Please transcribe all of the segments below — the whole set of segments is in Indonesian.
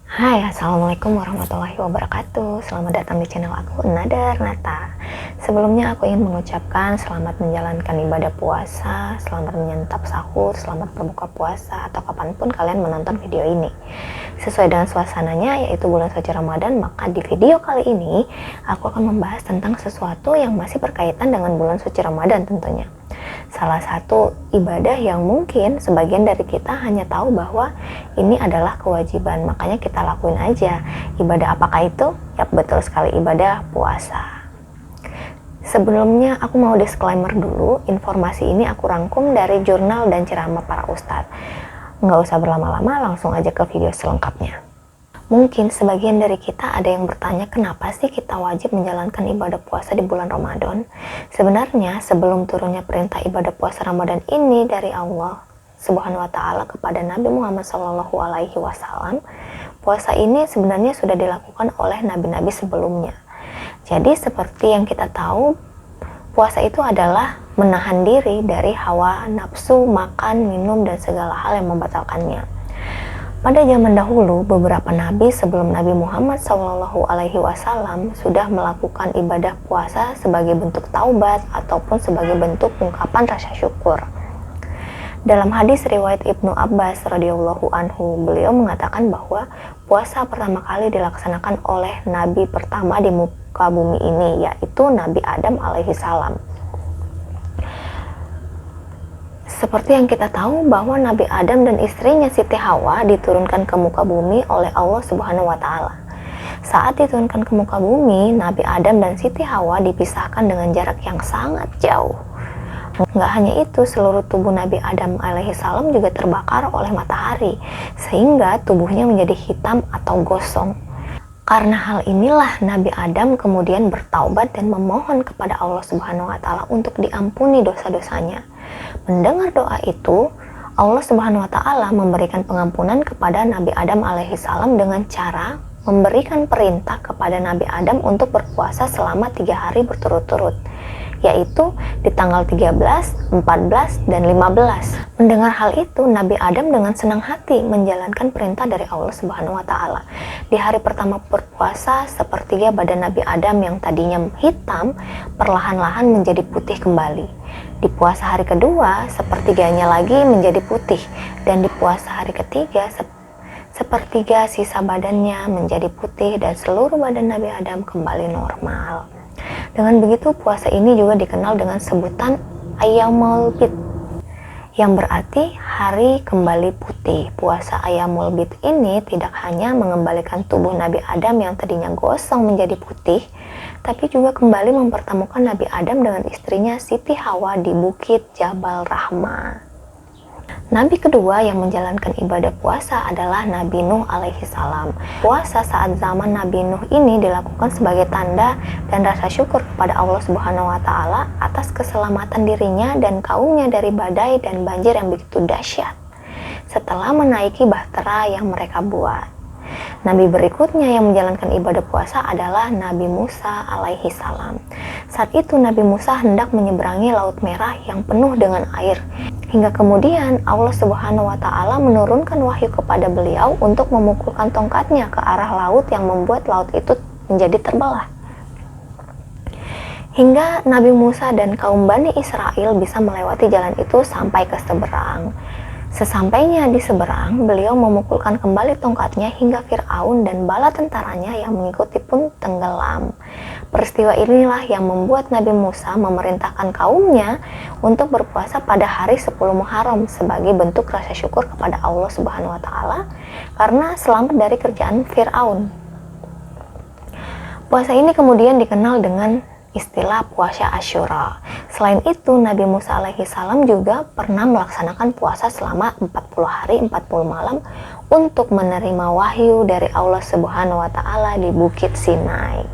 Hai, Assalamualaikum warahmatullahi wabarakatuh. Selamat datang di channel aku, Nada Nata. Sebelumnya aku ingin mengucapkan selamat menjalankan ibadah puasa, selamat menyantap sahur, selamat berbuka puasa, atau kapanpun kalian menonton video ini. Sesuai dengan suasananya, yaitu bulan suci Ramadan, maka di video kali ini aku akan membahas tentang sesuatu yang masih berkaitan dengan bulan suci Ramadan tentunya. Salah satu ibadah yang mungkin sebagian dari kita hanya tahu bahwa ini adalah kewajiban, makanya kita lakuin aja. Ibadah apakah itu? Ya, betul sekali, ibadah puasa. Sebelumnya aku mau disclaimer dulu, informasi ini aku rangkum dari jurnal dan ceramah para ustadz. Nggak usah berlama-lama, langsung aja ke video selengkapnya. Mungkin sebagian dari kita ada yang bertanya, kenapa sih kita wajib menjalankan ibadah puasa di bulan Ramadan? Sebenarnya sebelum turunnya perintah ibadah puasa Ramadan ini dari Allah Subhanahu wa Ta'ala kepada Nabi Muhammad SAW, puasa ini sebenarnya sudah dilakukan oleh nabi-nabi sebelumnya. Jadi seperti yang kita tahu, puasa itu adalah menahan diri dari hawa nafsu, makan, minum, dan segala hal yang membatalkannya. Pada zaman dahulu, beberapa nabi sebelum Nabi Muhammad SAW sudah melakukan ibadah puasa sebagai bentuk taubat ataupun sebagai bentuk ungkapan rasa syukur. Dalam hadis riwayat Ibnu Abbas radhiyallahu anhu, beliau mengatakan bahwa puasa pertama kali dilaksanakan oleh nabi pertama di muka bumi ini, yaitu Nabi Adam alaihi salam. Seperti yang kita tahu bahwa Nabi Adam dan istrinya Siti Hawa diturunkan ke muka bumi oleh Allah Subhanahu wa Ta'ala. Saat diturunkan ke muka bumi, Nabi Adam dan Siti Hawa dipisahkan dengan jarak yang sangat jauh. Nggak hanya itu, seluruh tubuh Nabi Adam alaihissalam juga terbakar oleh matahari, sehingga tubuhnya menjadi hitam atau gosong. Karena hal inilah Nabi Adam kemudian bertaubat dan memohon kepada Allah Subhanahu wa Ta'ala untuk diampuni dosa-dosanya. Mendengar doa itu, Allah Subhanahu wa Ta'ala memberikan pengampunan kepada Nabi Adam alaihissalam dengan cara memberikan perintah kepada Nabi Adam untuk berpuasa selama 3 hari berturut-turut, yaitu di tanggal 13, 14, dan 15. Mendengar hal itu, Nabi Adam dengan senang hati menjalankan perintah dari Allah Subhanahu wa Ta'ala. Di hari pertama berpuasa, sepertiga badan Nabi Adam yang tadinya hitam perlahan-lahan menjadi putih kembali. Di puasa hari kedua, sepertiganya lagi menjadi putih, dan di puasa hari ketiga, sepertiga sisa badannya menjadi putih dan seluruh badan Nabi Adam kembali normal. Dengan begitu, puasa ini juga dikenal dengan sebutan Ayyamul Bid, yang berarti hari kembali putih. Puasa Ayyamul Bid ini tidak hanya mengembalikan tubuh Nabi Adam yang tadinya gosong menjadi putih, tapi juga kembali mempertemukan Nabi Adam dengan istrinya Siti Hawa di Bukit Jabal Rahmah. Nabi kedua yang menjalankan ibadah puasa adalah Nabi Nuh alaihi salam. Puasa saat zaman Nabi Nuh ini dilakukan sebagai tanda dan rasa syukur kepada Allah Subhanahu wa Ta'ala atas keselamatan dirinya dan kaumnya dari badai dan banjir yang begitu dahsyat setelah menaiki bahtera yang mereka buat. Nabi berikutnya yang menjalankan ibadah puasa adalah Nabi Musa alaihi salam. Saat itu Nabi Musa hendak menyeberangi Laut Merah yang penuh dengan air. Hingga kemudian Allah Subhanahu wa Ta'ala menurunkan wahyu kepada beliau untuk memukulkan tongkatnya ke arah laut yang membuat laut itu menjadi terbelah. Hingga Nabi Musa dan kaum Bani Israel bisa melewati jalan itu sampai ke seberang. Sesampainya di seberang, beliau memukulkan kembali tongkatnya hingga Fir'aun dan bala tentaranya yang mengikuti pun tenggelam. Peristiwa inilah yang membuat Nabi Musa memerintahkan kaumnya untuk berpuasa pada hari 10 Muharram sebagai bentuk rasa syukur kepada Allah Subhanahu wa Ta'ala karena selamat dari kerjaan Fir'aun. Puasa ini kemudian dikenal dengan istilah puasa Asyura. Selain itu, Nabi Musa alaihi salam juga pernah melaksanakan puasa selama 40 hari 40 malam untuk menerima wahyu dari Allah Subhanahu wa Ta'ala di Bukit Sinai.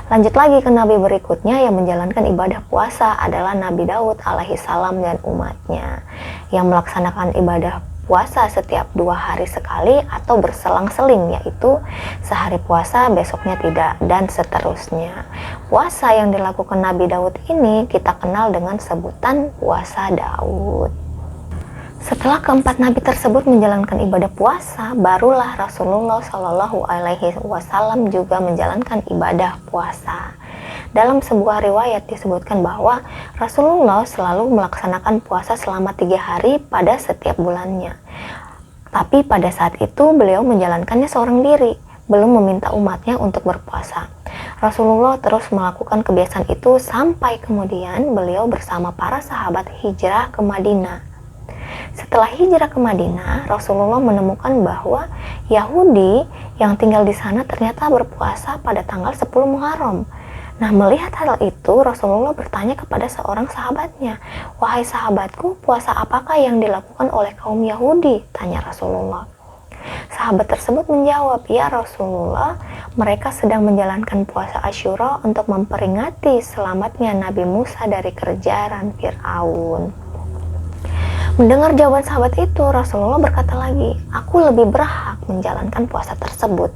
Lanjut lagi ke nabi berikutnya yang menjalankan ibadah puasa adalah Nabi Daud alaihi salam dan umatnya yang melaksanakan ibadah puasa setiap 2 hari sekali atau berselang-seling, yaitu sehari puasa besoknya tidak, dan seterusnya. Puasa yang dilakukan Nabi Daud ini kita kenal dengan sebutan puasa Daud. Setelah keempat nabi tersebut menjalankan ibadah puasa, barulah Rasulullah Shallallahu Alaihi Wasallam juga menjalankan ibadah puasa. Dalam sebuah riwayat disebutkan bahwa Rasulullah selalu melaksanakan puasa selama 3 hari pada setiap bulannya. Tapi pada saat itu beliau menjalankannya seorang diri, belum meminta umatnya untuk berpuasa. Rasulullah terus melakukan kebiasaan itu sampai kemudian beliau bersama para sahabat hijrah ke Madinah. Setelah hijrah ke Madinah, Rasulullah menemukan bahwa Yahudi yang tinggal di sana ternyata berpuasa pada tanggal 10 Muharram. Nah, melihat hal itu, Rasulullah bertanya kepada seorang sahabatnya, "Wahai sahabatku, puasa apakah yang dilakukan oleh kaum Yahudi?" tanya Rasulullah. Sahabat tersebut menjawab, "Ya Rasulullah, mereka sedang menjalankan puasa Asyura untuk memperingati selamatnya Nabi Musa dari kejaran Fir'aun." Mendengar jawaban sahabat itu, Rasulullah berkata lagi, "Aku lebih berhak menjalankan puasa tersebut."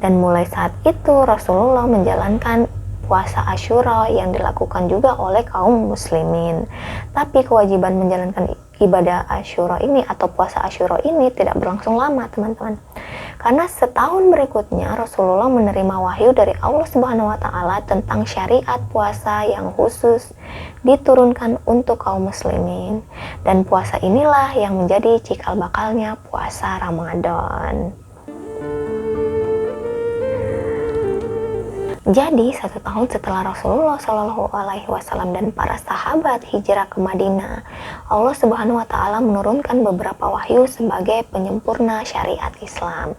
Dan mulai saat itu Rasulullah menjalankan puasa Asyura yang dilakukan juga oleh kaum muslimin. Tapi kewajiban menjalankan ibadah Asyura ini atau puasa Asyura ini tidak berlangsung lama, teman-teman. Karena setahun berikutnya Rasulullah menerima wahyu dari Allah Subhanahu wa taala tentang syariat puasa yang khusus diturunkan untuk kaum muslimin. Dan puasa inilah yang menjadi cikal bakalnya puasa Ramadan. Jadi 1 tahun setelah Rasulullah Shallallahu Alaihi Wasallam dan para sahabat hijrah ke Madinah, Allah Subhanahu Wa Taala menurunkan beberapa wahyu sebagai penyempurna syariat Islam.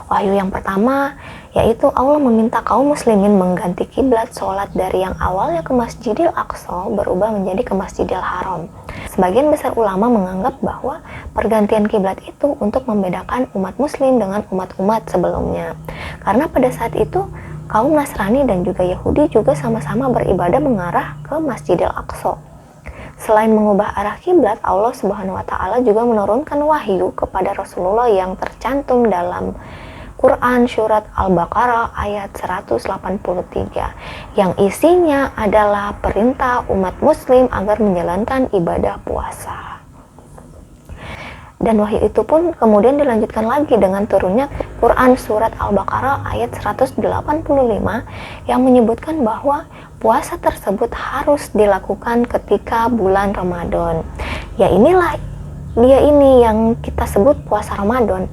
Wahyu yang pertama yaitu Allah meminta kaum muslimin mengganti kiblat sholat dari yang awalnya ke Masjidil Aqsa berubah menjadi ke Masjidil Haram. Sebagian besar ulama menganggap bahwa pergantian kiblat itu untuk membedakan umat muslim dengan umat-umat sebelumnya. Karena pada saat itu kaum Nasrani dan juga Yahudi juga sama-sama beribadah mengarah ke Masjidil Aqsa. Selain mengubah arah kiblat, Allah Subhanahu wa taala juga menurunkan wahyu kepada Rasulullah yang tercantum dalam Quran surat Al-Baqarah ayat 183 yang isinya adalah perintah umat muslim agar menjalankan ibadah puasa. Dan wahyu itu pun kemudian dilanjutkan lagi dengan turunnya Quran surat Al-Baqarah ayat 185 yang menyebutkan bahwa puasa tersebut harus dilakukan ketika bulan Ramadan. Ya inilah dia ini yang kita sebut puasa Ramadan.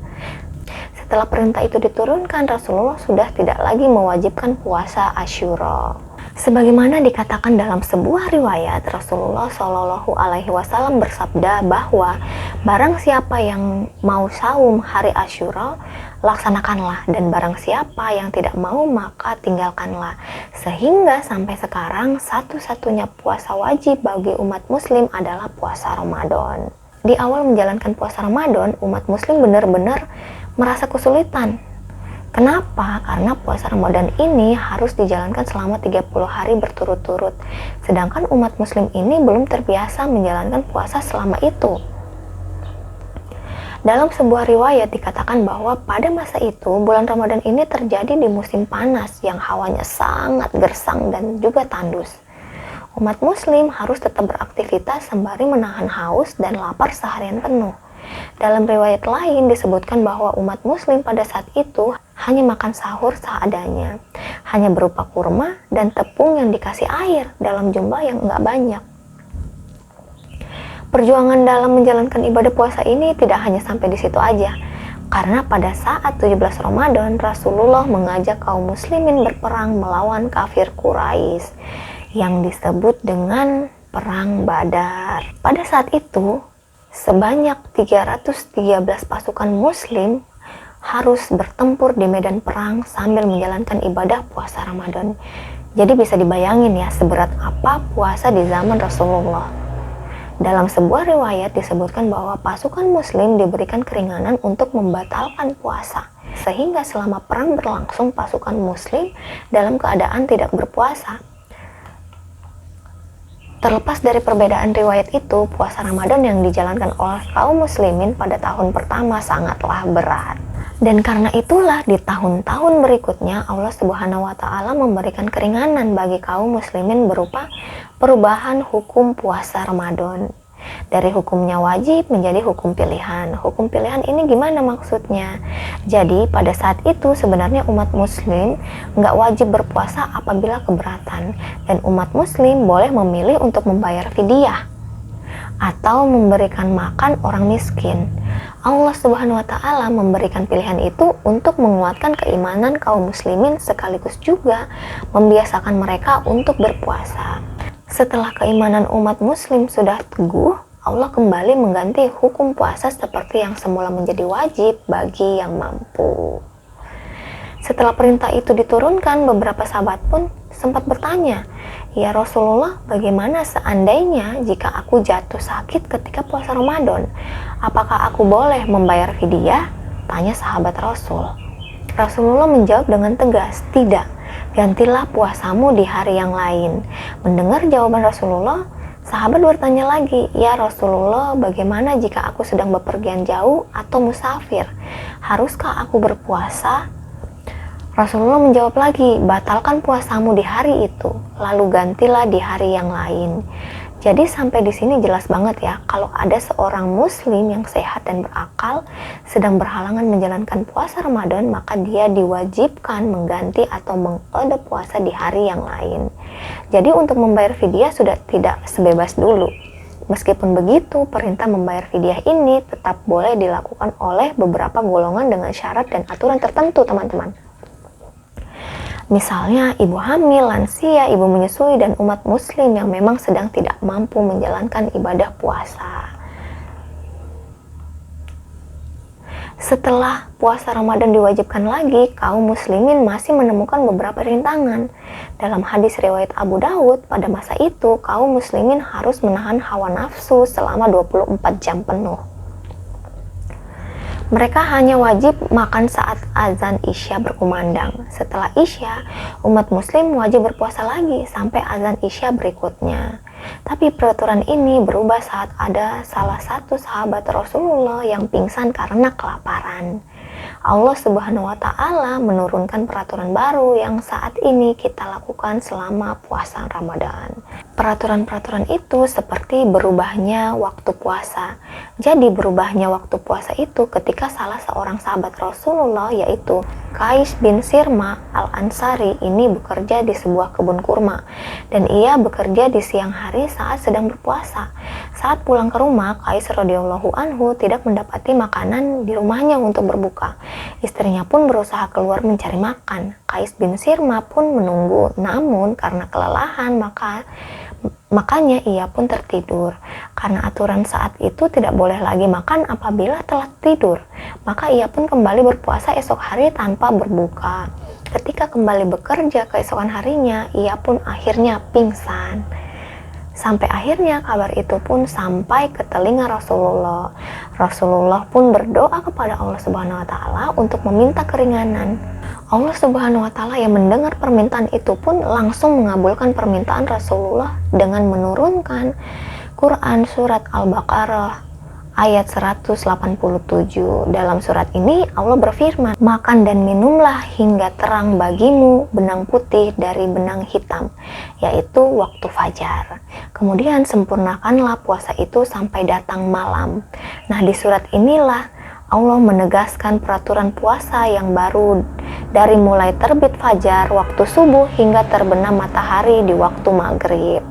Setelah perintah itu diturunkan, Rasulullah sudah tidak lagi mewajibkan puasa Asyura. Sebagaimana dikatakan dalam sebuah riwayat, Rasulullah Shallallahu Alaihi Wasallam bersabda bahwa barang siapa yang mau saum hari Asyura, laksanakanlah, dan barang siapa yang tidak mau maka tinggalkanlah. Sehingga sampai sekarang satu-satunya puasa wajib bagi umat muslim adalah puasa Ramadan. Di awal menjalankan puasa Ramadan, umat muslim benar-benar merasa kesulitan. Kenapa? Karena puasa Ramadan ini harus dijalankan selama 30 hari berturut-turut. Sedangkan umat muslim ini belum terbiasa menjalankan puasa selama itu. Dalam sebuah riwayat dikatakan bahwa pada masa itu bulan Ramadan ini terjadi di musim panas yang hawanya sangat gersang dan juga tandus. Umat muslim harus tetap beraktivitas sembari menahan haus dan lapar seharian penuh. Dalam riwayat lain disebutkan bahwa umat muslim pada saat itu hanya makan sahur seadanya, hanya berupa kurma dan tepung yang dikasih air dalam jumlah yang enggak banyak. Perjuangan dalam menjalankan ibadah puasa ini tidak hanya sampai di situ aja, karena pada saat 17 Ramadan Rasulullah mengajak kaum muslimin berperang melawan kafir Quraisy yang disebut dengan Perang Badar. Pada saat itu sebanyak 313 pasukan muslim harus bertempur di medan perang sambil menjalankan ibadah puasa Ramadan. Jadi bisa dibayangin ya seberat apa puasa di zaman Rasulullah. Dalam sebuah riwayat disebutkan bahwa pasukan muslim diberikan keringanan untuk membatalkan puasa. Sehingga selama perang berlangsung pasukan muslim dalam keadaan tidak berpuasa. Terlepas dari perbedaan riwayat itu, puasa Ramadan yang dijalankan oleh kaum muslimin pada tahun pertama sangatlah berat. Dan karena itulah di tahun-tahun berikutnya Allah Subhanahu wa taala memberikan keringanan bagi kaum muslimin berupa perubahan hukum puasa Ramadan. Dari hukumnya wajib menjadi hukum pilihan. Hukum pilihan ini gimana maksudnya? Jadi pada saat itu sebenarnya umat muslim nggak wajib berpuasa apabila keberatan, dan umat muslim boleh memilih untuk membayar fidyah atau memberikan makan orang miskin. Allah Subhanahu wa Ta'ala memberikan pilihan itu untuk menguatkan keimanan kaum muslimin, sekaligus juga membiasakan mereka untuk berpuasa. Setelah keimanan umat muslim sudah teguh, Allah kembali mengganti hukum puasa seperti yang semula menjadi wajib bagi yang mampu. Setelah perintah itu diturunkan, beberapa sahabat pun sempat bertanya, "Ya Rasulullah, bagaimana seandainya jika aku jatuh sakit ketika puasa Ramadan? Apakah aku boleh membayar fidyah?" Tanya sahabat Rasul. Rasulullah menjawab dengan tegas, "Tidak, gantilah puasamu di hari yang lain." Mendengar jawaban Rasulullah, sahabat bertanya lagi, "Ya Rasulullah, bagaimana jika aku sedang bepergian jauh atau musafir? Haruskah aku berpuasa?" Rasulullah menjawab lagi, "Batalkan puasamu di hari itu, lalu gantilah di hari yang lain." Jadi sampai di sini jelas banget ya, kalau ada seorang muslim yang sehat dan berakal sedang berhalangan menjalankan puasa Ramadan, maka dia diwajibkan mengganti atau mengqada puasa di hari yang lain. Jadi untuk membayar fidyah sudah tidak sebebas dulu. Meskipun begitu, perintah membayar fidyah ini tetap boleh dilakukan oleh beberapa golongan dengan syarat dan aturan tertentu, teman-teman. Misalnya ibu hamil, lansia, ibu menyusui, dan umat muslim yang memang sedang tidak mampu menjalankan ibadah puasa. Setelah puasa Ramadan diwajibkan lagi, kaum muslimin masih menemukan beberapa rintangan. Dalam hadis riwayat Abu Dawud, pada masa itu kaum muslimin harus menahan hawa nafsu selama 24 jam penuh. Mereka hanya wajib makan saat azan Isya berkumandang. Setelah Isya, umat muslim wajib berpuasa lagi sampai azan Isya berikutnya. Tapi peraturan ini berubah saat ada salah satu sahabat Rasulullah yang pingsan karena kelaparan. Allah Subhanahu wa Ta'ala menurunkan peraturan baru yang saat ini kita lakukan selama puasa Ramadan. Peraturan-peraturan itu seperti berubahnya waktu puasa. Jadi berubahnya waktu puasa itu ketika salah seorang sahabat Rasulullah, yaitu Qais bin Sirma al-Ansari, ini bekerja di sebuah kebun kurma, dan ia bekerja di siang hari saat sedang berpuasa. Saat pulang ke rumah, Qais radhiyallahu anhu tidak mendapati makanan di rumahnya untuk berbuka. Istrinya pun berusaha keluar mencari makan. Qais bin Sirma pun menunggu, namun karena kelelahan makanya ia pun tertidur. Karena aturan saat itu tidak boleh lagi makan apabila telah tidur, maka ia pun kembali berpuasa esok hari tanpa berbuka. Ketika kembali bekerja keesokan harinya, ia pun akhirnya pingsan. Sampai akhirnya kabar itu pun sampai ke telinga Rasulullah. Rasulullah pun berdoa kepada Allah Subhanahu wa Ta'ala untuk meminta keringanan. Allah Subhanahu wa Ta'ala yang mendengar permintaan itu pun langsung mengabulkan permintaan Rasulullah dengan menurunkan Quran surat Al-Baqarah ayat 187. Dalam surat ini Allah berfirman, "Makan dan minumlah hingga terang bagimu benang putih dari benang hitam, yaitu waktu fajar. Kemudian sempurnakanlah puasa itu sampai datang malam." Nah, di surat inilah Allah menegaskan peraturan puasa yang baru dari mulai terbit fajar waktu subuh hingga terbenam matahari di waktu maghrib.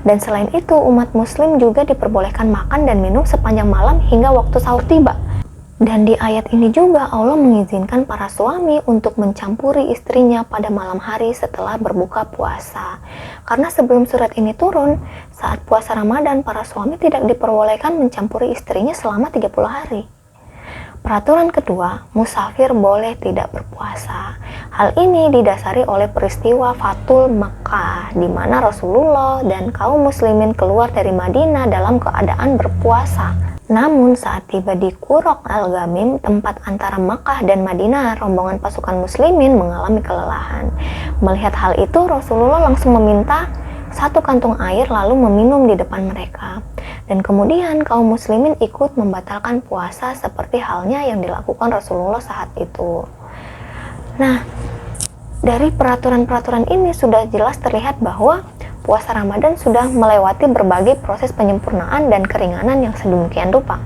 Dan selain itu, umat muslim juga diperbolehkan makan dan minum sepanjang malam hingga waktu sahur tiba. Dan di ayat ini juga Allah mengizinkan para suami untuk mencampuri istrinya pada malam hari setelah berbuka puasa. Karena sebelum surat ini turun, saat puasa Ramadan, para suami tidak diperbolehkan mencampuri istrinya selama 30 hari. Peraturan kedua, musafir boleh tidak berpuasa. Hal ini didasari oleh peristiwa Fathul Makkah, di mana Rasulullah dan kaum muslimin keluar dari Madinah dalam keadaan berpuasa. Namun saat tiba di Quraq al-Ghamim, tempat antara Makkah dan Madinah, rombongan pasukan muslimin mengalami kelelahan. Melihat hal itu, Rasulullah langsung meminta satu kantung air lalu meminum di depan mereka. Dan kemudian kaum muslimin ikut membatalkan puasa seperti halnya yang dilakukan Rasulullah saat itu. Nah, dari peraturan-peraturan ini sudah jelas terlihat bahwa puasa Ramadan sudah melewati berbagai proses penyempurnaan dan keringanan yang sedemikian rupa.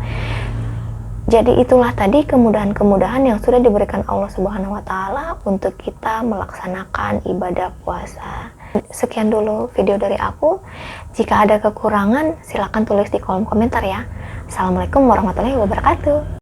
Jadi itulah tadi kemudahan-kemudahan yang sudah diberikan Allah Subhanahu wa Ta'ala untuk kita melaksanakan ibadah puasa. Sekian dulu video dari aku. Jika ada kekurangan, silakan tulis di kolom komentar ya. Assalamualaikum warahmatullahi wabarakatuh.